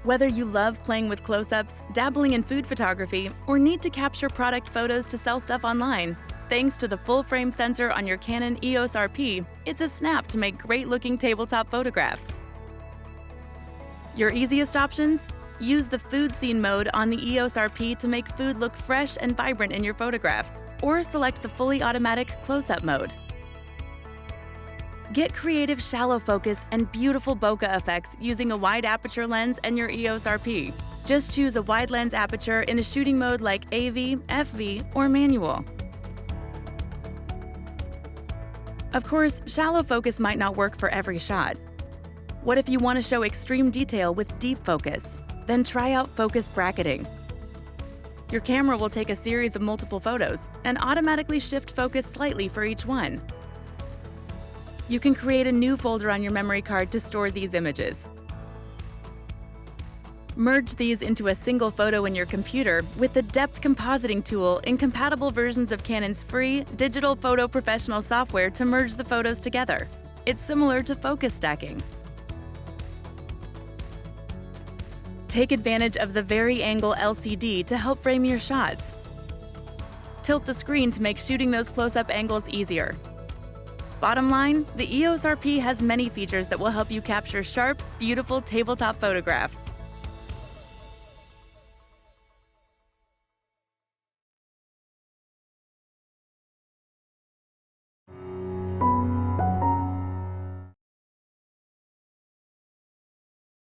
Whether you love playing with close-ups, dabbling in food photography, or need to capture product photos to sell stuff online, thanks to the full-frame sensor on your Canon EOS RP, it's a snap to make great-looking tabletop photographs. Your easiest options? Use the food scene mode on the EOS RP to make food look fresh and vibrant in your photographs, or select the fully automatic close-up mode. Get creative shallow focus and beautiful bokeh effects using a wide aperture lens and your EOS RP. Just choose a wide lens aperture in a shooting mode like AV, FV, or manual. Of course, shallow focus might not work for every shot. What if you want to show extreme detail with deep focus? Then try out focus bracketing. Your camera will take a series of multiple photos and automatically shift focus slightly for each one. You can create a new folder on your memory card to store these images. Merge these into a single photo in your computer with the depth compositing tool in compatible versions of Canon's free digital photo professional software to merge the photos together. It's similar to focus stacking. Take advantage of the vari-angle LCD to help frame your shots. Tilt the screen to make shooting those close-up angles easier. Bottom line, the EOS RP has many features that will help you capture sharp, beautiful tabletop photographs.